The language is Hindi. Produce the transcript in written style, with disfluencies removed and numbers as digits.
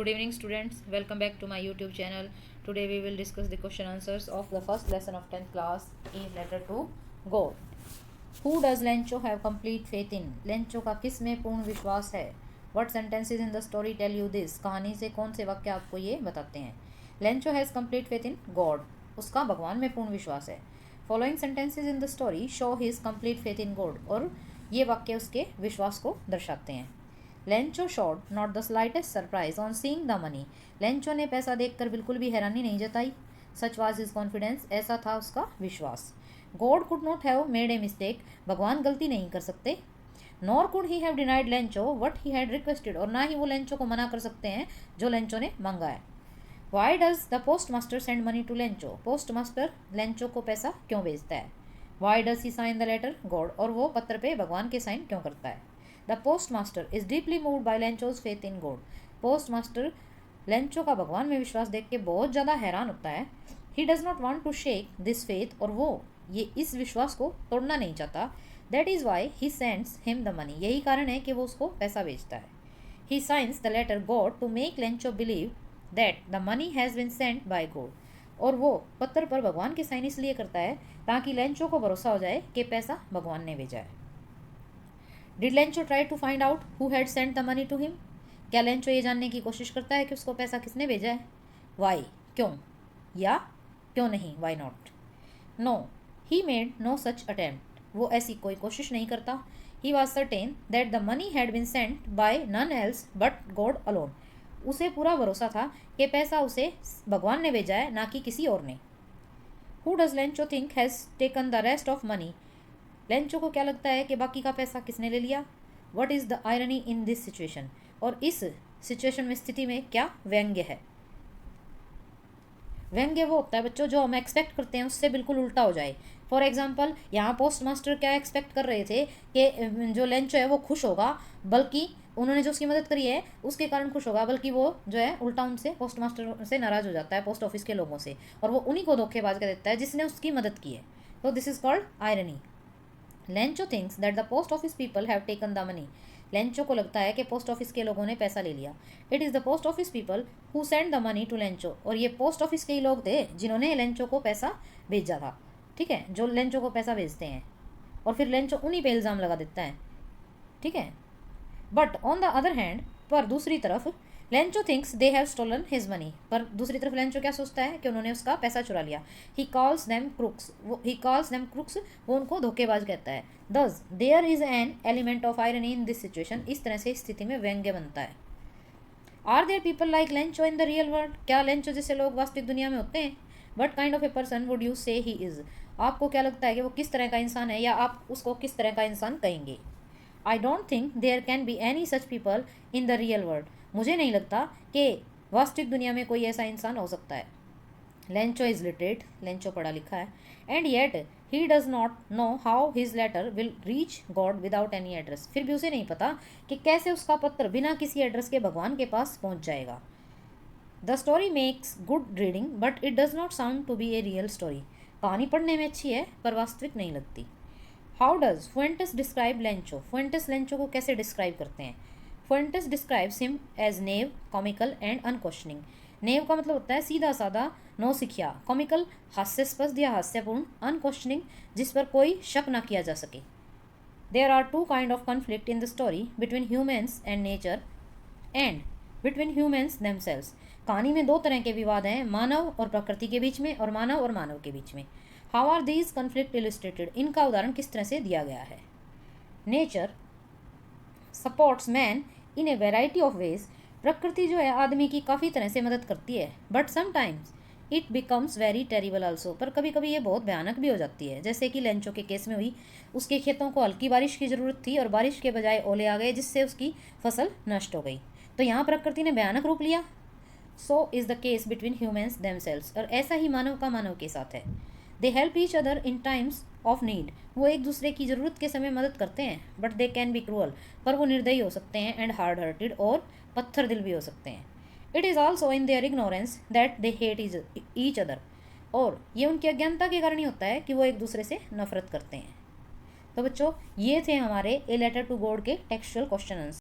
Good evening students, welcome back to my YouTube channel. Today we will discuss the question answers of the first lesson of 10th class in letter to God. Who does Lencho have complete faith in? Lencho का किस में पूर्ण विश्वास है? What sentences in the story tell you this? कहानी से कौन से वाक्य आपको ये बताते हैं? Lencho has complete faith in God. उसका भगवान में पूर्ण विश्वास है. Following sentences in the story show his complete faith in God. और ये वाक्य उसके विश्वास को दर्शाते हैं. Lencho showed not the slightest surprise on seeing the money. Lencho ने पैसा देखकर बिल्कुल भी हैरानी नहीं जताई. Such was his confidence. ऐसा था उसका विश्वास. God could not have made a mistake. भगवान गलती नहीं कर सकते. Nor could he have denied Lencho what he had requested. और ना ही वो लेंचो को मना कर सकते हैं जो लेंचो ने मांगा है. Why does the postmaster send money to Lencho. Postmaster Lencho को पैसा क्यों भेजता है. Why does he sign the letter God. और वो पत्र पे भगवान के साइन क्यों करता है. The postmaster is deeply moved by Lencho's faith in God. Postmaster Lencho का भगवान में विश्वास देख के बहुत ज़्यादा हैरान होता है. He does not want to shake this faith. और वो ये इस विश्वास को तोड़ना नहीं चाहता. That is why he sends him the money. यही कारण है कि वो उसको पैसा भेजता है. He signs the letter God to make Lencho believe that the money has been sent by God. और वो पत्र पर भगवान के साइन इसलिए करता है ताकि लेंचो को भरोसा हो जाए कि पैसा भगवान ने भेजा है. Did Lencho try to find out who had sent the money to him. क्या लेंचो ये जानने की कोशिश करता है कि उसको पैसा किसने भेजा है. वाई क्यों या क्यों नहीं. Why not. No he made no such attempt. वो ऐसी कोई कोशिश नहीं करता. He was certain that the money had been sent by none else but God alone. उसे पूरा भरोसा था कि पैसा उसे भगवान ने भेजा है ना कि किसी और ने. Who does Lencho think has taken the rest of money. Lencho को क्या लगता है कि बाकी का पैसा किसने ले लिया. What is the irony in this situation. और इस सिचुएशन में स्थिति में क्या व्यंग्य है. व्यंग्य वो होता है बच्चों जो हम एक्सपेक्ट करते हैं उससे बिल्कुल उल्टा हो जाए. फॉर एग्जाम्पल यहाँ पोस्ट मास्टर क्या एक्सपेक्ट कर रहे थे कि जो लेंचो है वो खुश होगा, बल्कि उन्होंने जो उसकी मदद करी है उसके कारण खुश होगा, बल्कि वो जो है उल्टा उनसे पोस्ट मास्टर से नाराज़ हो जाता है, पोस्ट ऑफिस के लोगों से, और वो उन्हीं को धोखेबाज कर देता है जिसने उसकी मदद की है. तो this is called irony. Lencho thinks that the post office people have taken the money. Lencho को लगता है कि पोस्ट ऑफिस के लोगों ने पैसा ले लिया. It is the post office people who send the money to Lencho. और ये पोस्ट ऑफिस के ही लोग थे जिन्होंने लेंचो को पैसा भेजा था. ठीक है, जो लेंचो को पैसा भेजते हैं और फिर लेंचो उन्हीं पे इल्ज़ाम लगा देता है. ठीक है. But on the other hand, पर दूसरी तरफ Lencho thinks they have stolen his money. पर दूसरी तरफ लेंचो क्या सोचता है कि उन्होंने उसका पैसा चुरा लिया. He calls them crooks. वो उनको धोखेबाज कहता है. Thus there is an element of irony in this situation. इस तरह से स्थिति में व्यंग्य बनता है. Are there people like Lencho in the real world. क्या लेंचो जैसे लोग वास्तविक दुनिया में होते हैं. What kind of a person would you say he is. आपको क्या लगता है कि वो किस तरह का इंसान है, या आप उसको किस तरह का इंसान कहेंगे. I don't think there can be any such people in the real world. मुझे नहीं लगता कि वास्तविक दुनिया में कोई ऐसा इंसान हो सकता है. Lencho is literate. लेंचो पढ़ा लिखा है. And yet he does not know how his letter will reach God without any address. फिर भी उसे नहीं पता कि कैसे उसका पत्र बिना किसी एड्रेस के भगवान के पास पहुंच जाएगा. The story makes good reading but it does not sound to be a real story. कहानी पढ़ने में अच्छी है पर वास्तविक नहीं लगती. How does Fuentes describe Lencho. Fuentes Lencho को कैसे डिस्क्राइब करते हैं. Fuentes describes him as naive, comical and unquestioning. Naive का मतलब होता है सीधा साधा, नौसिखिया. कॉमिकल हास्यास्पद या हास्यपूर्ण. अनक्वेश्चनिंग जिस पर कोई शक ना किया जा सके. There are two kind of conflict in the story between humans and nature and between humans themselves. कहानी में दो तरह के विवाद हैं, मानव और प्रकृति के बीच में और मानव और मानव के बीच में. How are these conflict illustrated. इनका उदाहरण किस तरह से दिया गया है. Nature supports man in a variety of ways. प्रकृति जो है आदमी की काफ़ी तरह से मदद करती है. But sometimes it becomes very terrible also. पर कभी कभी ये बहुत भयानक भी हो जाती है, जैसे कि लेंचो के केस में हुई. उसके खेतों को हल्की बारिश की ज़रूरत थी और बारिश के बजाय ओले आ गए जिससे उसकी फसल नष्ट हो गई. तो यहाँ प्रकृति ने भयानक रूप लिया. So is the case between humans themselves. और ऐसा ही मानव का मानव के साथ है. They help each other in times of need. वो एक दूसरे की ज़रूरत के समय मदद करते हैं. But they can be cruel. पर वो निर्दयी हो सकते हैं. And hard hearted. और पत्थर दिल भी हो सकते हैं. It is also in their ignorance that they hate each other. और ये उनकी अज्ञानता के कारण ही होता है कि वो एक दूसरे से नफरत करते हैं. तो बच्चों ये थे हमारे ए लेटर टू गॉड के टेक्सचुअल क्वेश्चन आंसर.